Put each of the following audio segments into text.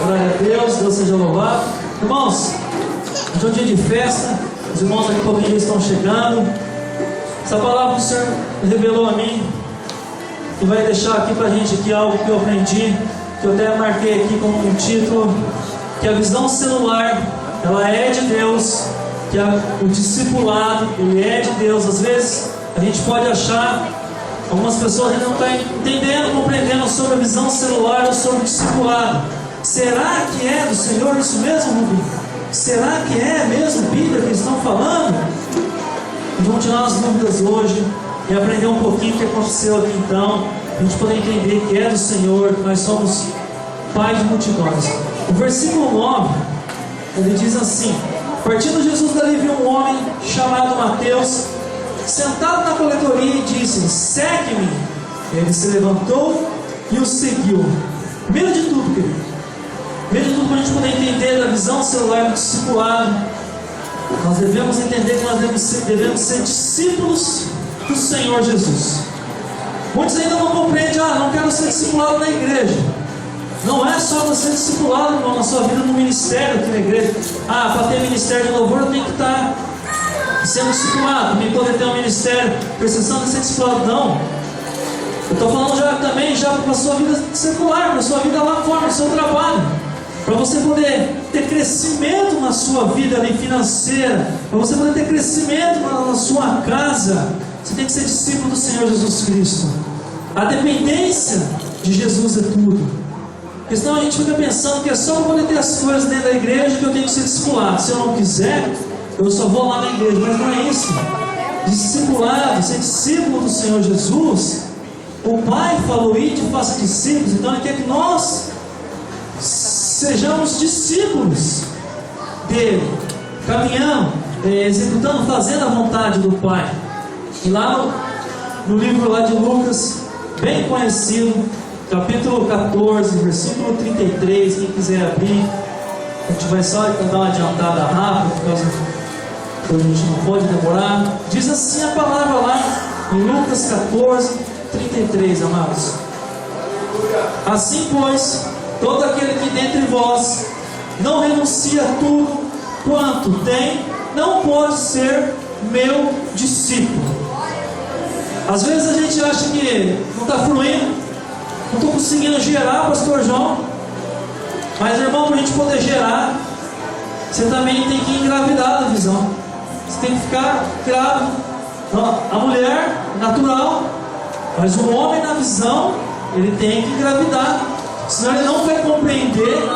Glória a Deus, Deus seja louvado. Irmãos, hoje é um dia de festa. Os irmãos daqui a pouquinho já estão chegando. Essa palavra que o Senhor revelou a mim, e vai deixar aqui pra gente aqui algo que eu aprendi, que eu até marquei aqui como um título, que a visão celular, ela é de Deus, que o discipulado, ele é de Deus. Às vezes a gente pode achar, algumas pessoas ainda não estão entendendo, compreendendo sobre a visão celular ou sobre o discipulado. Será que é do Senhor isso mesmo, Rubinho? Será que é mesmo Bíblia que eles estão falando? Vamos tirar as dúvidas hoje e aprender um pouquinho o que aconteceu aqui então, a gente poder entender que é do Senhor, que nós somos Pai de multidões. O versículo 9, ele diz assim: partindo Jesus dali, viu um homem chamado Mateus, sentado na coletoria, e disse: segue-me. Ele se levantou e o seguiu. Primeiro de tudo, querido, primeiro de tudo, para a gente poder entender a visão celular do discipulado, nós devemos entender que nós devemos ser discípulos do Senhor Jesus. Muitos ainda não compreendem: não quero ser discipulado na igreja. Não é só você discipulado na sua vida no ministério aqui na igreja. Para ter ministério de louvor eu tenho que estar sendo discipulado, para poder ter um ministério precisando ser discipulado. Não. Eu estou falando já para a sua vida secular, para a sua vida lá fora, no seu trabalho, para você poder ter crescimento na sua vida ali financeira, para você poder ter crescimento na sua casa. Você tem que ser discípulo do Senhor Jesus Cristo. A dependência de Jesus é tudo. Porque senão a gente fica pensando que é só para poder ter as coisas dentro da igreja que eu tenho que ser discipulado. Se eu não quiser, eu só vou lá na igreja. Mas não é isso. Discipulado, ser discípulo do Senhor Jesus, o Pai falou: ide e faça discípulos. Então Ele quer que nós sejamos discípulos dele, caminhando, executando, fazendo a vontade do Pai. E lá no livro lá de Lucas, bem conhecido, capítulo 14, versículo 33, quem quiser abrir, a gente vai só dar uma adiantada rápida, por causa que a gente não pode demorar. Diz assim a palavra lá em Lucas 14, 33, amados: assim, pois, todo aquele que dentre vós não renuncia a tudo quanto tem, não pode ser meu discípulo. Às vezes a gente acha que não está fluindo, não estou conseguindo gerar, pastor João. Mas, irmão, para a gente poder gerar, você também tem que engravidar da visão. Você tem que ficar grávida. A mulher, natural, mas o homem na visão, ele tem que engravidar. Senão ele não vai compreender,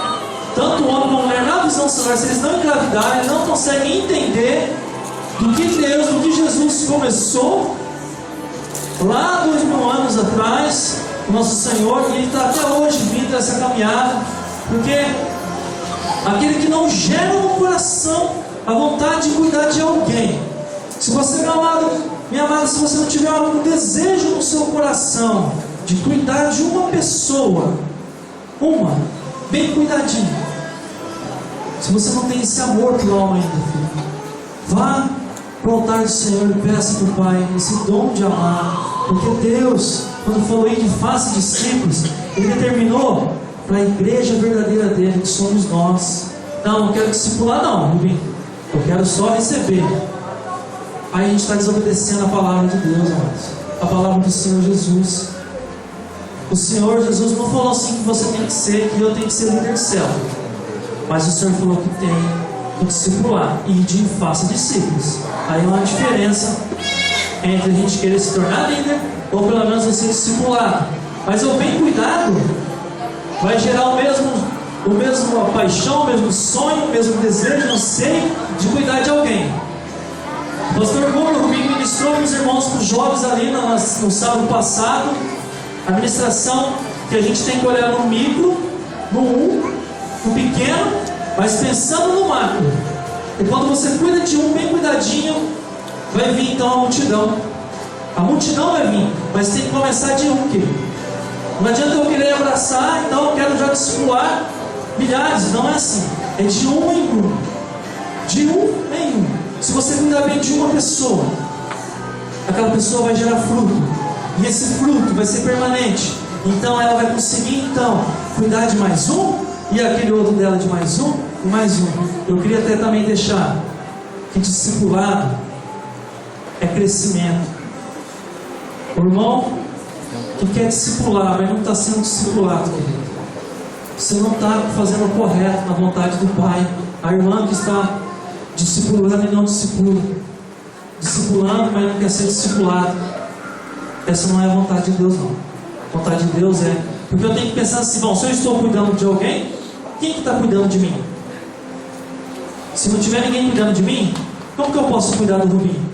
tanto o homem como a mulher na visão celular. Se eles não engravidarem, eles não conseguem entender do que Deus, do que Jesus começou lá 2000 anos atrás, o nosso Senhor, e Ele está até hoje vindo essa caminhada. Porque aquele que não gera no coração a vontade de cuidar de alguém, se você, meu amado, minha amada, se você não tiver algum desejo no seu coração de cuidar de uma pessoa, bem cuidadinha, se você não tem esse amor pelo alma ainda, filho, vá para o altar do Senhor e peça para o Pai esse dom de amar. Porque Deus, quando falou aí de faça discípulos, Ele determinou para a igreja verdadeira dele, que somos nós. Não quero discipular não, Rubinho, eu quero só receber. Aí a gente está desobedecendo a palavra de Deus, amados, a palavra do Senhor Jesus. O Senhor Jesus não falou assim que você tem que ser, que eu tenho que ser líder céu. Mas o Senhor falou que tem que discipular, ide e faça discípulos. Aí há uma diferença entre a gente querer se tornar líder, ou pelo menos ser discipulado. Mas o bem cuidado vai gerar a mesma paixão, o mesmo sonho, o mesmo desejo, não sei, de cuidar de alguém. O pastor Bruno ministrou para os irmãos, para os jovens ali no sábado passado, a ministração que a gente tem que olhar no micro, no pequeno, mas pensando no macro. E quando você cuida de um bem cuidadinho, vai vir então a multidão. A multidão vai vir, mas tem que começar de um, querido. Não adianta eu querer abraçar, então eu quero já discipular milhares. Não é assim. É de um em um. De um em um. Se você cuidar bem de uma pessoa, aquela pessoa vai gerar fruto. E esse fruto vai ser permanente. Então ela vai conseguir então cuidar de mais um, E aquele outro dela de mais um e mais um. Eu queria até também deixar que discipulado é crescimento. O irmão que quer discipular, mas não está sendo discipulado, querido. Você não está fazendo o correto na vontade do Pai. A irmã que está discipulando e não discipula. Discipulando, mas não quer ser discipulado. Essa não é a vontade de Deus, não. A vontade de Deus é... Porque eu tenho que pensar assim, bom, se eu estou cuidando de alguém, quem que está cuidando de mim? Se não tiver ninguém cuidando de mim, como que eu posso cuidar do Rubinho?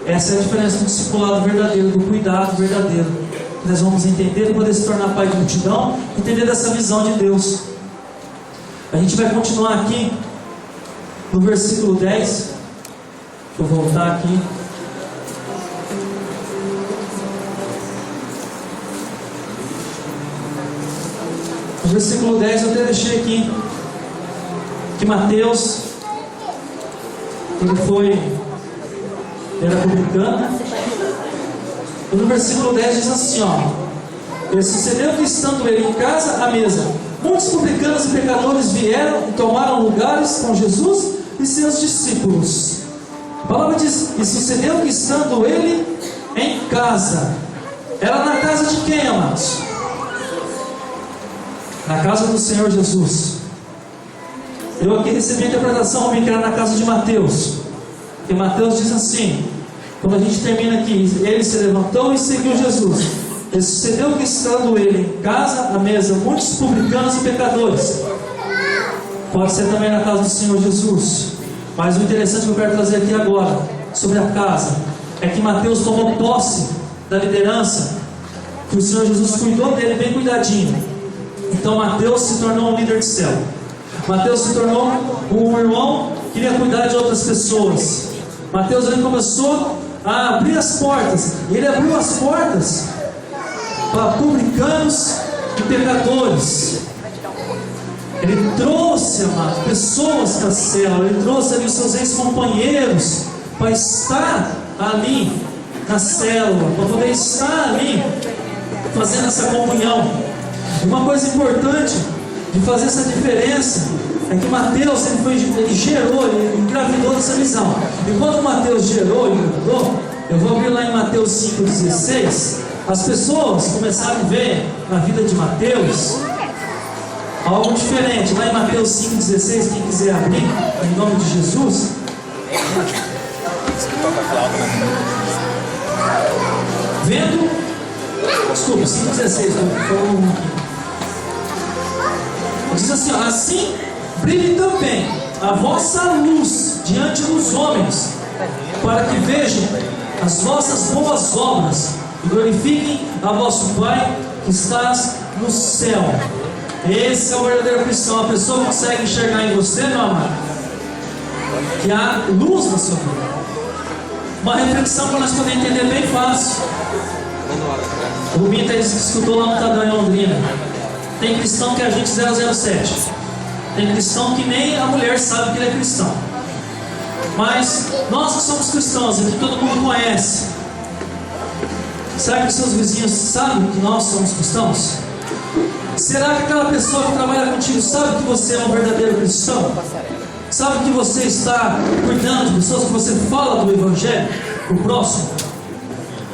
Essa é a diferença do discipulado verdadeiro, do cuidado verdadeiro. Nós vamos entender, poder se tornar pai de multidão, entender dessa visão de Deus. A gente vai continuar aqui no versículo 10. Vou voltar aqui. No versículo 10 eu até deixei aqui que Mateus, ele era publicano. E no versículo 10 diz assim, ó: e sucedeu que estando ele em casa à mesa, muitos publicanos e pecadores vieram e tomaram lugares com Jesus e seus discípulos. A palavra diz: e sucedeu que estando ele em casa. Era na casa de quem, amados? Na casa do Senhor Jesus. Eu aqui recebi a interpretação que era na casa de Mateus. E Mateus diz assim, quando a gente termina aqui: ele se levantou e seguiu Jesus. E sucedeu que estando ele em casa, à mesa, muitos publicanos e pecadores. Pode ser também na casa do Senhor Jesus. Mas o interessante que eu quero trazer aqui agora, sobre a casa, é que Mateus tomou posse da liderança, que o Senhor Jesus cuidou dele bem cuidadinho. Então Mateus se tornou um líder de céu. Mateus se tornou um irmão que queria cuidar de outras pessoas. Mateus ele começou a abrir as portas. E ele abriu as portas para publicanos e pecadores. Ele trouxe, amado, pessoas para a cela. Ele trouxe ali os seus ex-companheiros para estar ali na célula, para poder estar ali fazendo essa comunhão. Uma coisa importante de fazer essa diferença é que Mateus ele gerou, ele engravidou dessa visão. E quando Mateus gerou e engravidou, eu vou abrir lá em Mateus 5,16. As pessoas começaram a ver na vida de Mateus algo diferente. Lá em Mateus 5,16, quem quiser abrir, em nome de Jesus. Vendo, desculpa, 5,16, diz assim, ó: assim brilhe também a vossa luz diante dos homens, para que vejam as vossas boas obras e glorifiquem a vosso Pai que estás no céu. Esse é o verdadeiro cristão. A pessoa consegue enxergar em você, meu amado, que há luz na sua vida. Uma reflexão para nós poder entender bem fácil. O Rubinho até escutou lá no Tadão em Londrina. Tem cristão que é agente 007. Tem cristão que nem a mulher sabe que ele é cristão. Mas nós que somos cristãos, que todo mundo conhece, será que os seus vizinhos sabem que nós somos cristãos? Será que aquela pessoa que trabalha contigo sabe que você é um verdadeiro cristão? Sabe que você está cuidando de pessoas, que você fala do Evangelho para o próximo?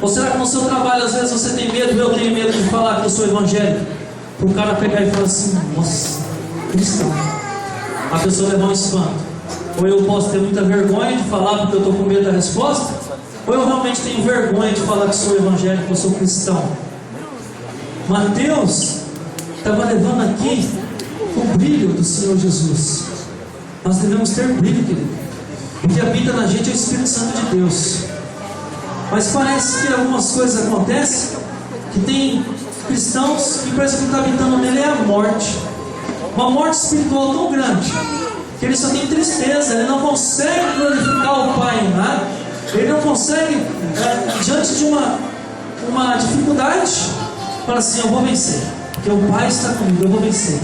Ou será que no seu trabalho às vezes você tem medo, eu tenho medo de falar que eu sou evangélico? Para o cara pegar e falar assim: nossa, cristão. A pessoa levar um espanto. Ou eu posso ter muita vergonha de falar porque eu estou com medo da resposta, ou eu realmente tenho vergonha de falar que sou evangélico, que eu sou cristão. Mateus estava levando aqui o brilho do Senhor Jesus. Nós devemos ter brilho, querido. O que habita na gente é o Espírito Santo de Deus. Mas parece que algumas coisas acontecem que tem cristãos que parece que o que está habitando nele é a morte. Uma morte espiritual tão grande que ele só tem tristeza. Ele não consegue glorificar o Pai em nada. Ele não consegue, diante de uma dificuldade, falar assim: eu vou vencer, porque o Pai está comigo, eu vou vencer.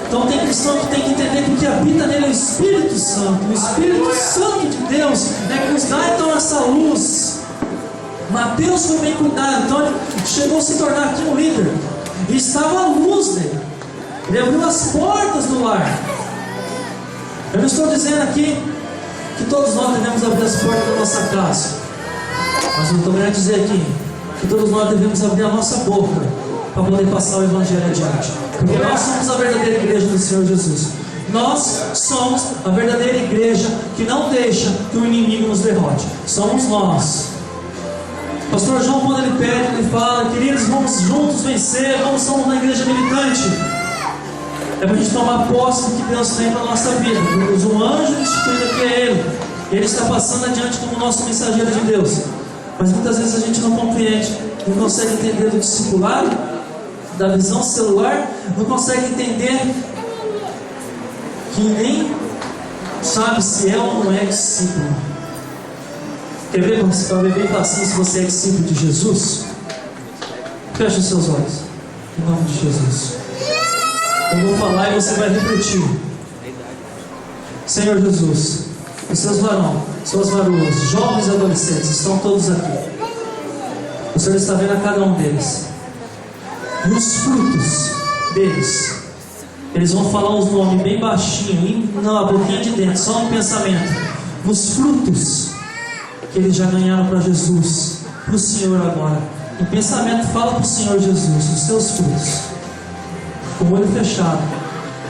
Então tem cristão que tem que entender que o que habita nele é o Espírito Santo. O Espírito Santo de Deus é que nos dá então essa luz. Mateus foi bem cuidado, então ele chegou a se tornar aqui um líder. E estava a luz dele. Ele abriu as portas do lar. Eu não estou dizendo aqui que todos nós devemos abrir as portas da nossa casa, mas eu estou querendo dizer aqui que todos nós devemos abrir a nossa boca para poder passar o Evangelho adiante, porque nós somos a verdadeira igreja do Senhor Jesus. Nós somos a verdadeira igreja que não deixa que o inimigo nos derrote. Somos nós. Pastor João, quando ele pede, ele fala: queridos, vamos juntos vencer, somos uma igreja militante. É para a gente tomar posse do que Deus tem para a nossa vida. Um anjo instituído aqui é Ele. Ele está passando adiante como nosso mensageiro de Deus. Mas muitas vezes a gente não compreende, não consegue entender do discipulado, da visão celular, não consegue entender que nem sabe se é ou não é discípulo. Quer ver para ver bem facinho se você é discípulo de Jesus? Feche os seus olhos, em nome de Jesus. Eu vou falar e você vai repetir. Senhor Jesus, os seus varões, suas varoas, jovens e adolescentes estão todos aqui. O Senhor está vendo a cada um deles. E os frutos deles, eles vão falar os nomes bem baixinho, na boquinha de dentro, só no pensamento. Os frutos que eles já ganharam para Jesus, para o Senhor agora. Em pensamento, fala para o Senhor Jesus, os seus frutos. Com o olho fechado,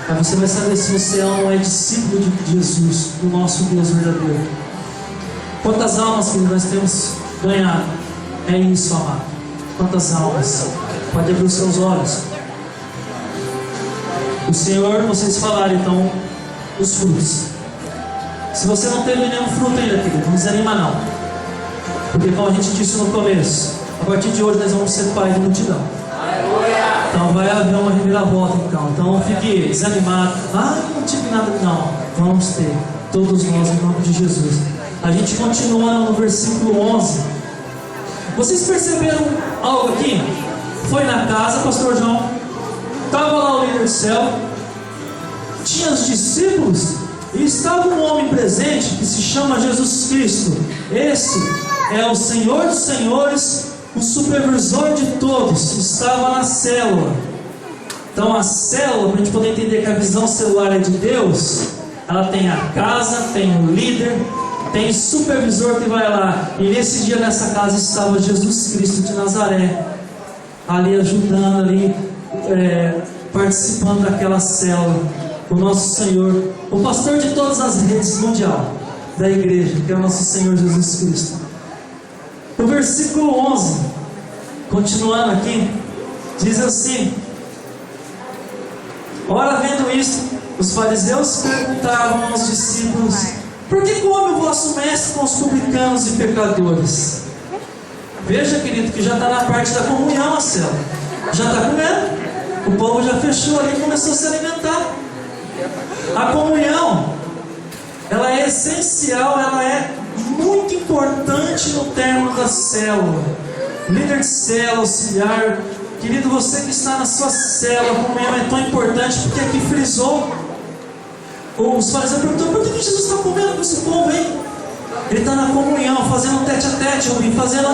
aí você vai saber se você é discípulo de Jesus, do nosso Deus verdadeiro. Quantas almas que nós temos ganhado? É isso, amado. Quantas almas? Pode abrir os seus olhos. O Senhor, vocês falaram então os frutos. Se você não teve nenhum fruto ainda, querido, não desanima não. Porque como a gente disse no começo, a partir de hoje nós vamos ser pais de multidão. Então vai haver uma reviravolta então. Então fique desanimado. Não tive nada. Não, vamos ter. Todos nós em nome de Jesus. A gente continua no versículo 11. Vocês perceberam algo aqui? Foi na casa, pastor João. Estava lá o líder do céu. Tinha os discípulos. E estava um homem presente que se chama Jesus Cristo. Esse é o Senhor dos Senhores, o supervisor de todos. Estava na célula. Então a célula, para a gente poder entender que a visão celular é de Deus, ela tem a casa, tem o líder, tem o supervisor que vai lá. E nesse dia nessa casa estava Jesus Cristo de Nazaré, ali ajudando, ali participando daquela célula. O nosso Senhor, o pastor de todas as redes mundial da igreja, que é o nosso Senhor Jesus Cristo. O versículo 11, continuando aqui, diz assim: ora, vendo isto, os fariseus perguntavam aos discípulos: por que come o vosso mestre com os publicanos e pecadores? Veja, querido, que já está na parte da comunhão, Marcelo. Já está comendo. O povo já fechou ali e começou a se alimentar. A comunhão, ela é essencial, ela é muito importante no término da célula. Líder de célula, auxiliar, querido, você que está na sua célula, a comunhão é tão importante porque aqui frisou. Os fariseus perguntam: por que Jesus está comendo com esse povo aí? Ele está na comunhão, fazendo um tete a tete, fazendo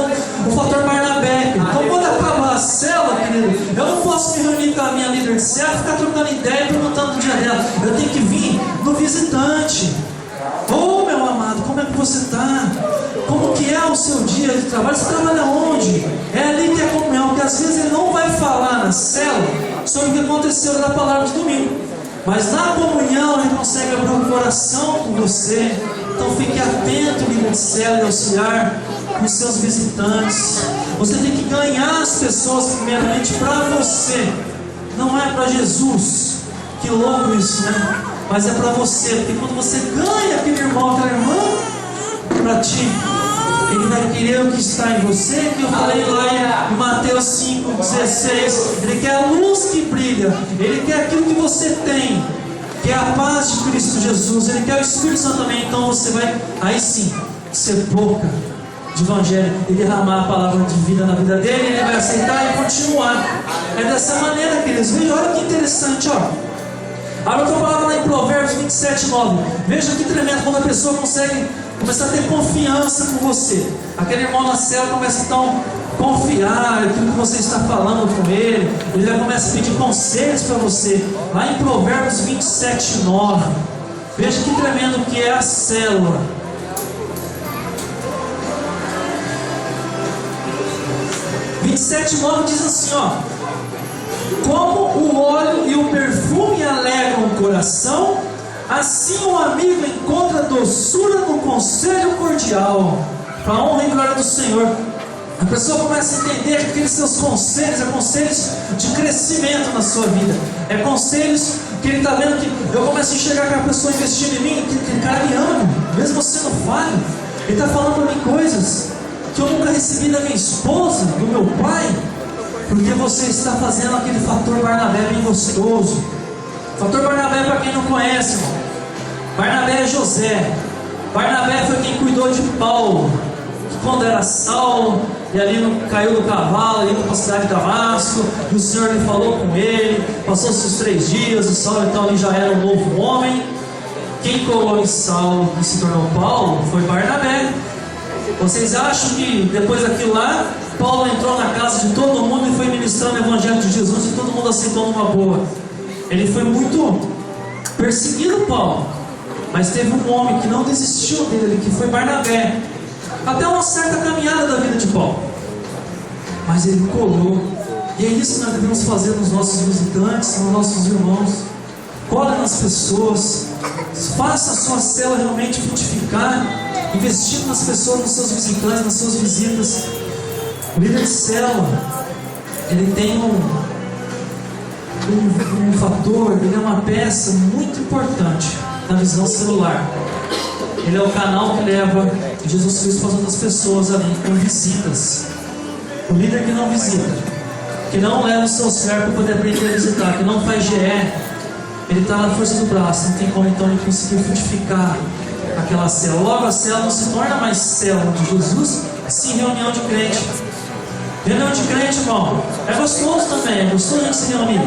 o fator Barnabé. Então quando acabar a célula, querido, eu não posso me reunir com a minha líder de célula, ficar trocando ideia e perguntando do dia dela. Eu tenho que vir no visitante. Meu amado, como é que você está? Como que é o seu dia de trabalho? Você trabalha onde? É ali que é a comunhão, porque às vezes ele não vai falar na célula sobre o que aconteceu na palavra de domingo, mas na comunhão ele consegue abrir o coração com você. Então fique atento, líder de célula e auxiliar, com os seus visitantes. Você tem que ganhar as pessoas primeiramente para você. Não é para Jesus. Que louco isso, né? Mas é para você, porque quando você ganha aquele irmão, aquela irmã, para ti, ele vai querer o que está em você, que eu falei lá em Mateus 5,16. Ele quer a luz que brilha, ele quer aquilo que você tem, que é a paz de Cristo Jesus. Ele quer o Espírito Santo também. Então você vai, aí sim, ser boca de evangelho e derramar a palavra de vida na vida dele. Ele vai aceitar e continuar. É dessa maneira, queridos. Veja, olha que interessante, ó. Abra outra palavra lá em Provérbios 27:9. Veja que tremendo quando a pessoa consegue começar a ter confiança com você. Aquele irmão na célula começa então confiar naquilo que você está falando com Ele. Ele já começa a pedir conselhos para você. Lá em Provérbios 27:9. Veja que tremendo que é a célula. 27:9 diz assim, ó: como o óleo e o perfume alegram o coração, assim o amigo encontra doçura no conselho cordial. Para a honra e glória do Senhor, a pessoa começa a entender que aqueles seus conselhos, conselhos de crescimento na sua vida, conselhos que ele está vendo que eu começo a enxergar aquela pessoa investindo em mim, que aquele cara me ama, mesmo sendo falho. Ele está falando para mim coisas que eu nunca recebi da minha esposa, do meu pai, porque você está fazendo aquele fator Barnabé bem gostoso. Fator Barnabé, para quem não conhece, irmão, Barnabé é José. Barnabé foi quem cuidou de Paulo, que quando era Saulo, e ali caiu do cavalo, indo para a cidade de Damasco, e o Senhor lhe falou com ele, passou-se os 3 dias, e Saulo então ali já era um novo homem. Quem colou em Saulo e se tornou Paulo foi Barnabé. Vocês acham que depois daquilo lá, Paulo entrou na casa de todo mundo e foi ministrando o Evangelho de Jesus e todo mundo aceitou numa boa? Ele foi muito perseguido, Paulo, mas teve um homem que não desistiu dele, que foi Barnabé, até uma certa caminhada da vida de Paulo, mas ele colou. E é isso que nós devemos fazer nos nossos visitantes, nos nossos irmãos. Cole nas pessoas, faça a sua célula realmente frutificar, investindo nas pessoas, nos seus visitantes, nas suas visitas. O líder de célula, ele tem um fator, ele é uma peça muito importante na visão celular. Ele é o canal que leva Jesus Cristo para as outras pessoas ali, com visitas. O líder que não visita, que não leva os seus servos para poder aprender a visitar, que não faz GE, ele está na força do braço, não tem como então ele conseguir frutificar aquela célula. Logo a célula não se torna mais célula de Jesus, sim reunião de crente. Reunião de crente, irmão, é gostoso também, é gostoso a gente se reunir.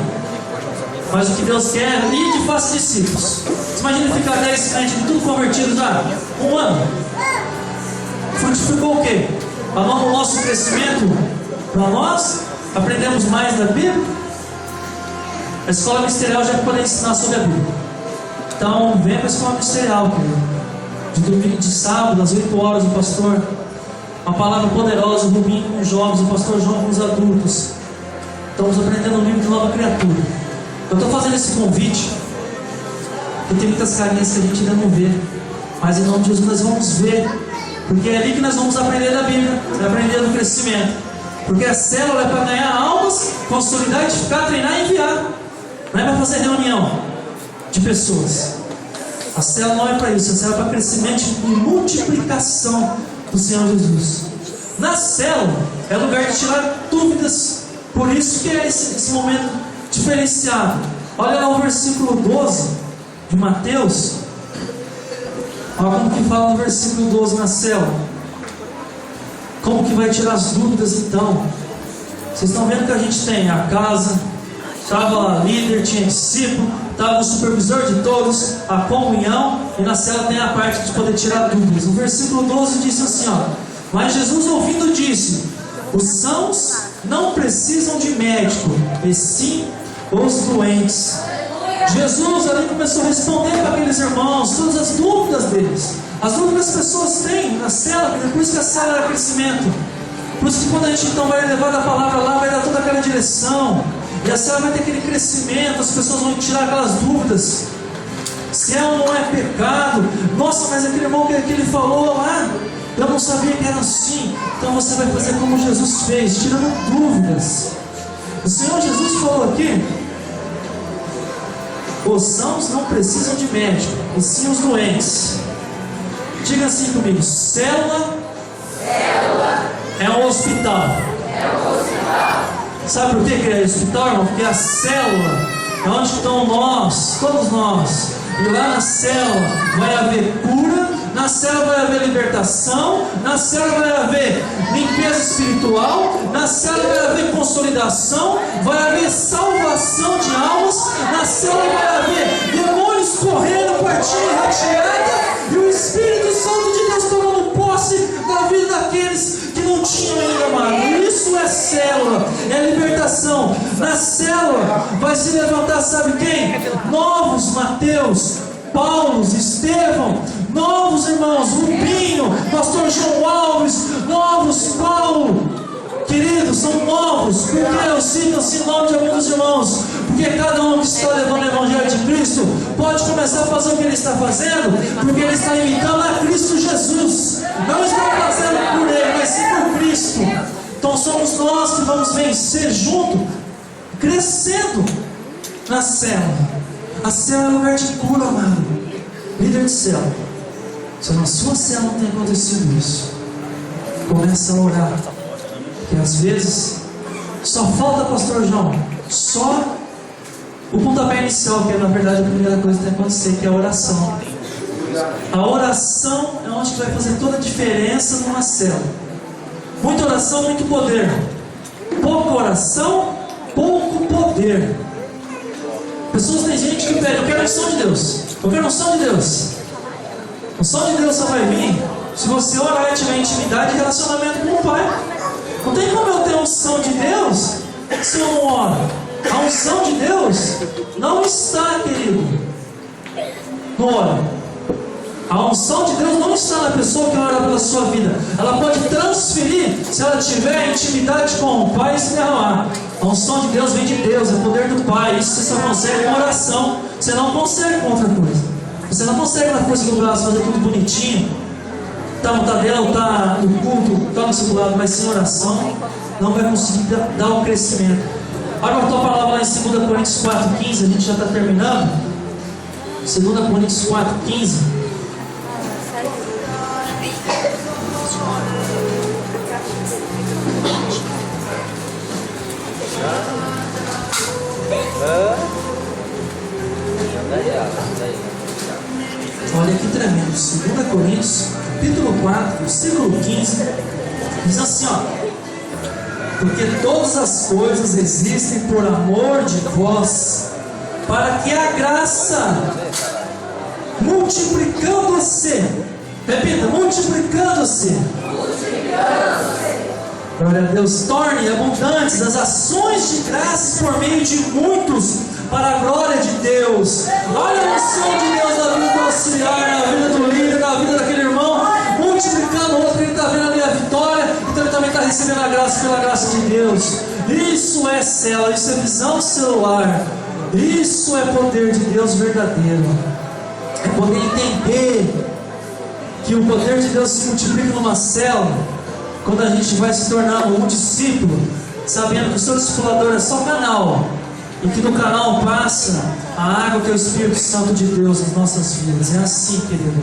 Mas o que Deus quer é ir de faça discípulos. Você imagina ficar 10 crentes, tudo convertido já, 1 ano. Frutificou o quê? Para o nosso crescimento, para nós aprendemos mais da Bíblia. A escola ministerial já pode ensinar sobre a Bíblia. Então, vem para a escola ministerial, de domingo, de sábado, às 8 horas, o pastor, uma palavra poderosa, o Rubinho com os jovens, o pastor João com os adultos. Estamos aprendendo o livro de nova criatura. Eu estou fazendo esse convite, porque tem muitas carinhas que a gente ainda não vê, mas em nome de Jesus nós vamos ver, porque é ali que nós vamos aprender da Bíblia, aprender do crescimento. Porque a célula é para ganhar almas, consolidar, edificar, treinar e enviar. Não é para fazer reunião de pessoas. A célula não é para isso. A célula é para crescimento e multiplicação do Senhor Jesus. Na célula é lugar de tirar dúvidas. Por isso que é esse momento diferenciado. Olha lá o versículo 12 de Mateus. Olha como que fala no versículo 12 na célula. Como que vai tirar as dúvidas então? Vocês estão vendo que a gente tem a casa, estava lá líder, tinha discípulo, estava o supervisor de todos, a comunhão, e na célula tem a parte de poder tirar dúvidas. O versículo 12 diz assim, ó: mas Jesus ouvindo disse: os sãos não precisam de médico, e sim os doentes. Jesus ali começou a responder para aqueles irmãos todas as dúvidas deles. As dúvidas que as pessoas têm na célula, por isso que a célula é crescimento. Por isso que quando a gente então vai levar a palavra lá, vai dar toda aquela direção. E a célula vai ter aquele crescimento, as pessoas vão tirar aquelas dúvidas. Se é ou não é pecado. Nossa, mas aquele irmão que ele falou lá, eu não sabia que era assim. Então você vai fazer como Jesus fez, tirando dúvidas. O Senhor Jesus falou aqui: os sãos não precisam de médico, e sim os doentes. Diga assim comigo: célula é um hospital. Sabe por que é hospital, irmão? Porque a célula é onde estão nós, todos nós. E lá na célula vai haver cura, na célula vai haver libertação, na célula vai haver limpeza espiritual, na célula vai haver consolidação, vai haver salvação de almas, na célula vai haver demônios correndo, partindo e retirada, e o Espírito Santo de Deus tomando posse da vida daqueles que não não tinham ainda, amado. Isso é célula, é libertação. Na célula vai se levantar, sabe quem? Novos Mateus, Paulos, Estevão, novos irmãos, Rubinho, pastor João Alves, novos Paulo. Queridos, são novos. Por que eu cito assim o nome de alguns irmãos? Porque cada um que está levando o Evangelho de Cristo pode começar a fazer o que ele está fazendo, porque ele está imitando a Cristo Jesus. Não está fazendo por ele, mas sim por Cristo. Então somos nós que vamos vencer junto, crescendo na célula. A célula é lugar de cura, amado. Líder de célula, se na sua célula não tem acontecido isso, começa a orar. Que às vezes só falta, pastor João, só o pontapé inicial, que é na verdade a primeira coisa que tem que acontecer, que é a oração. A oração é onde vai fazer toda a diferença numa célula. Muita oração, muito poder. Pouca oração, pouco poder. Pessoas, tem gente que pede: eu quero a unção de Deus, eu quero a unção de Deus. A unção de Deus só vai vir se você orar e tiver intimidade e relacionamento com o Pai. Não tem como eu ter a unção de Deus se eu não oro. A unção de Deus não está, querido, no oro. A unção de Deus não está na pessoa que ora pela sua vida. Ela pode transferir se ela tiver intimidade com o Pai e se derramar. A unção de Deus vem de Deus, é o poder do Pai. Isso você só consegue com oração. Você não consegue com outra coisa. Você não consegue na força do braço fazer tudo bonitinho. Está no tadel, está no culto, está no circulado, mas sem oração não vai conseguir dar um crescimento. Olha a tua palavra lá em 2 Coríntios 4,15, a gente já está terminando. 2 Coríntios 4,15. Olha que tremendo. 2 Coríntios, capítulo 4, versículo 15, diz assim, ó: porque todas as coisas existem por amor de vós, para que a graça, multiplicando-se, repita, multiplicando-se, glória a Deus, torne abundantes as ações de graças por meio de muitos, para a glória de Deus. Olha a unção de Deus na vida do auxiliar, na vida do líder, na vida daquele irmão, multiplicando o outro, que ele está vendo ali a vitória, então ele também está recebendo a graça pela graça de Deus. Isso é célula, isso é visão celular, isso é poder de Deus verdadeiro. É poder entender que o poder de Deus se multiplica numa célula, quando a gente vai se tornando um discípulo, sabendo que o seu discipulador é só canal, e que no canal passa a água que é o Espírito Santo de Deus nas nossas vidas. É assim, querido.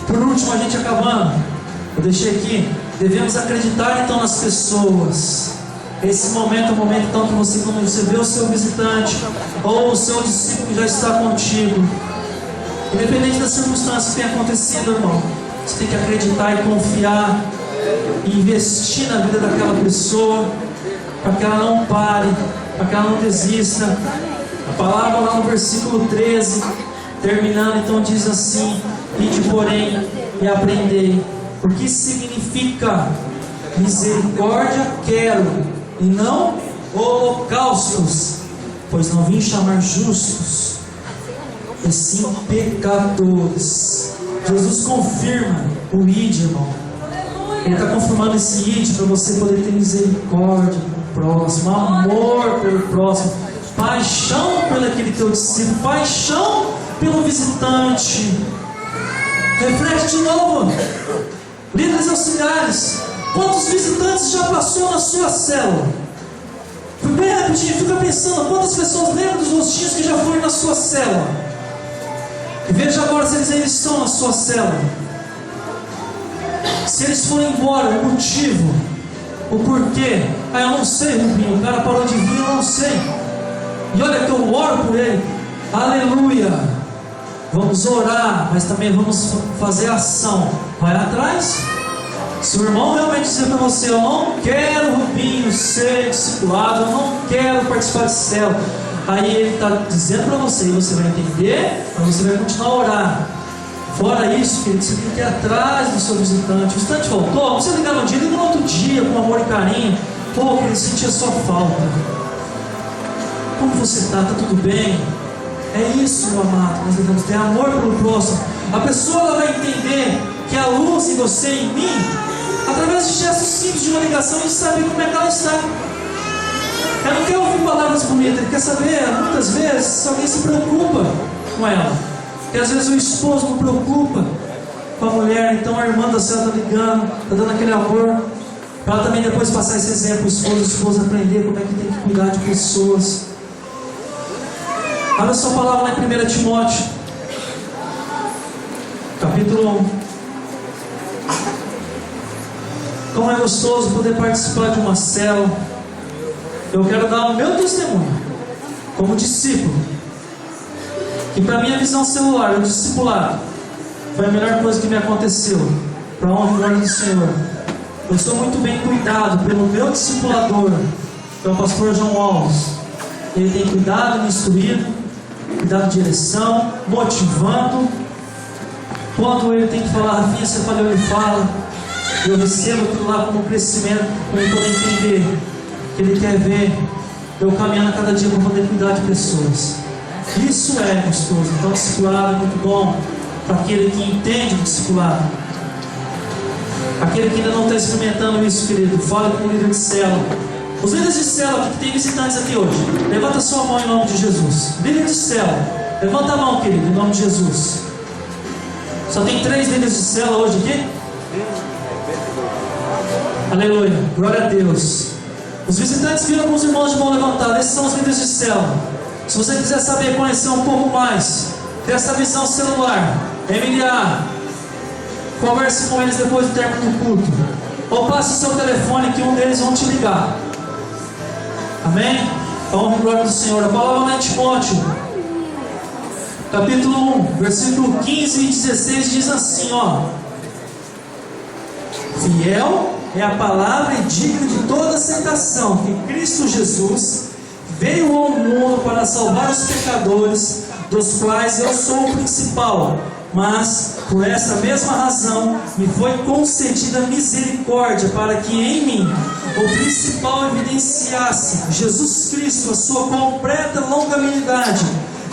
Por último, a gente acabando, eu deixei aqui: devemos acreditar então nas pessoas. Esse momento é o momento então que você, quando você vê o seu visitante ou o seu discípulo que já está contigo, independente das circunstâncias que tenham acontecido, irmão, você tem que acreditar e confiar e investir na vida daquela pessoa, para que ela não pare, para que ela não desista. A palavra lá no versículo 13, terminando, então diz assim: ide porém e aprendei o que significa misericórdia quero, e não holocaustos, pois não vim chamar justos, e sim pecadores. Jesus confirma o ide, irmão. Ele está confirmando esse ide para você poder ter misericórdia pelo próximo, amor pelo próximo, paixão pelo aquele teu discípulo, paixão pelo visitante. Reflete de novo, líderes auxiliares, quantos visitantes já passou na sua célula? Foi bem rapidinho, fica pensando, quantas pessoas lembram dos rostinhos que já foram na sua célula? E veja agora se eles ainda estão na sua célula. Se eles forem embora, o motivo, o porquê. Ah, eu não sei, Rubinho, o cara parou de vir, eu não sei. E olha que eu oro por ele. Aleluia. Vamos orar, mas também vamos fazer ação. Vai atrás. Se o irmão realmente dizer para você: eu não quero, Rubinho, ser discipulado, eu não quero participar de célula, aí ele está dizendo para você, e você vai entender, mas você vai continuar a orar. Fora isso, querido, você tem que ir atrás do seu visitante. O visitante faltou, não precisa ligar no dia, liga no outro dia, com amor e carinho. Pô, querido, senti a sua falta. Como você está? Está tudo bem? É isso, meu amado, nós devemos ter amor pelo próximo. A pessoa ela vai entender que a luz em você e em mim, através de gestos simples de uma ligação, de saber como é que ela está. Ela não quer ouvir palavras bonitas, ele quer saber, muitas vezes, se alguém se preocupa com ela. Porque às vezes o esposo não preocupa com a mulher, então a irmã da senhora está ligando, está dando aquele amor, para ela também depois passar esse exemplo, o esposo aprender como é que tem que cuidar de pessoas. Olha sua palavra lá em 1 Timóteo, capítulo 1. Como é gostoso poder participar de uma célula. Eu quero dar o meu testemunho, como discípulo, que para minha visão celular, o discipulado, foi a melhor coisa que me aconteceu, para a honra e glória do Senhor. Eu sou muito bem cuidado pelo meu discipulador, que é o pastor João Alves. Ele tem cuidado, me instruído, dado direção, motivando. Quando ele tem que falar, Rafinha, você falou, ele fala. Eu recebo aquilo lá como crescimento, para eu poder entender que ele quer ver eu caminhando cada dia para poder cuidar de pessoas. Isso é gostoso. Então, o discipulado é muito bom para aquele que entende o discipulado. Aquele que ainda não está experimentando isso, querido, fale com o líder de célula. Os líderes de célula que tem visitantes aqui hoje, levanta sua mão em nome de Jesus. Líder de célula, levanta a mão, querido, em nome de Jesus. Só tem 3 líderes de célula hoje aqui? Aleluia, glória a Deus. Os visitantes viram alguns irmãos de mão levantada. Esses são os líderes de célula. Se você quiser saber, conhecer um pouco mais, ter essa visão celular, MDA, converse com eles depois do término do culto, ou passe o seu telefone que um deles vão te ligar. Amém? A honra e glória do Senhor. A palavra lá em Timóteo, capítulo 1, versículo 15 e 16 diz assim, ó: fiel é a palavra e digna de toda aceitação, que Cristo Jesus veio ao mundo para salvar os pecadores, dos quais eu sou o principal. Mas, por essa mesma razão, me foi concedida misericórdia, para que em mim o principal evidenciasse Jesus Cristo, a sua completa longanimidade,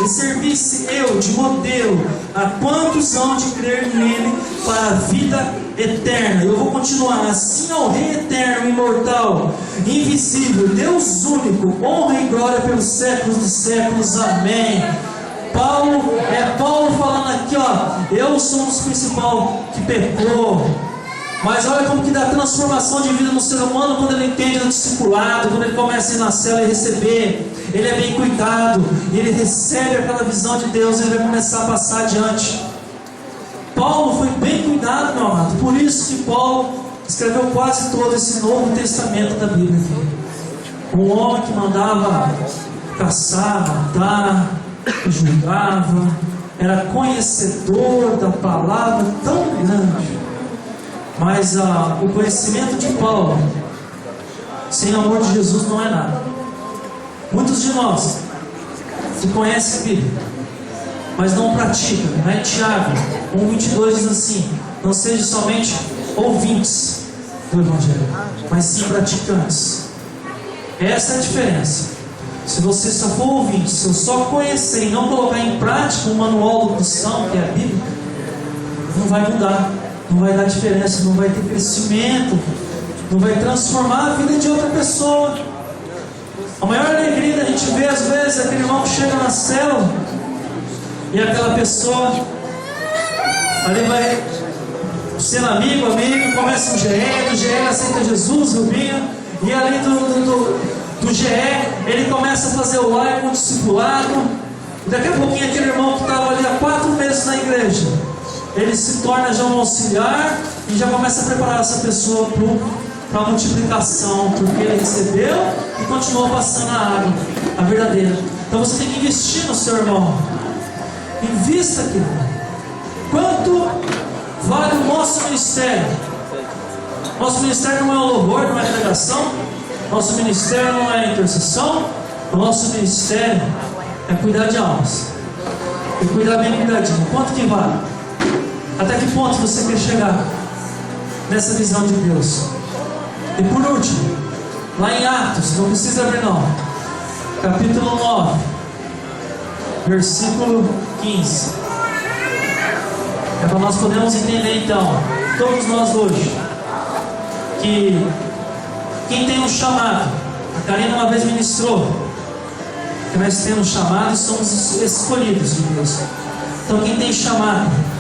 e servisse eu de modelo a quantos hão de crer nele para a vida eterna. Eu vou continuar. Assim ao Rei eterno, imortal, invisível, Deus único, honra e glória pelos séculos dos séculos. Amém. Paulo falando aqui, ó, eu sou um dos principais que pecou. Mas olha como que dá transformação de vida no ser humano quando ele entende o discipulado, quando ele começa a ir na cela e receber. Ele é bem cuidado, ele recebe aquela visão de Deus, ele vai começar a passar adiante. Paulo foi bem cuidado, meu amado. Por isso que Paulo escreveu quase todo esse Novo Testamento da Bíblia. Um homem que mandava caçar, matar, julgava, era conhecedor da palavra tão grande. Mas o conhecimento de Paulo sem o amor de Jesus não é nada. Muitos de nós que conhecem a Bíblia, mas não praticam. Né? Tiago 1,22 diz assim: não sejam somente ouvintes do Evangelho, mas sim praticantes. Essa é a diferença. Se você só for ouvinte, se eu só conhecer e não colocar em prática o manual do cristão, que é a Bíblia, não vai mudar, não vai dar diferença, não vai ter crescimento, não vai transformar a vida de outra pessoa. A maior alegria da gente ver às vezes aquele irmão que chega na célula e aquela pessoa ali vai sendo amigo, começa um GE, do GE aceita Jesus, Rubinho, e ali do GE ele começa a fazer o live com o discipulado. Daqui a pouquinho aquele irmão que estava ali há 4 meses na igreja, ele se torna já um auxiliar e já começa a preparar essa pessoa para a multiplicação, porque ele recebeu e continuou passando a água, a verdadeira. Então você tem que investir no seu irmão. Invista aqui. Quanto vale o nosso ministério? Nosso ministério não é o louvor, não é a pregação. Nosso ministério não é a intercessão. O nosso ministério é cuidar de almas. E cuidar bem cuidadinho. Quanto que vale? Até que ponto você quer chegar nessa visão de Deus? E por último, lá em Atos, não precisa abrir não, capítulo 9, versículo 15. É para nós podermos entender então, todos nós hoje, que quem tem um chamado, a Karina uma vez ministrou, que nós temos chamado e somos escolhidos de Deus. Então quem tem chamado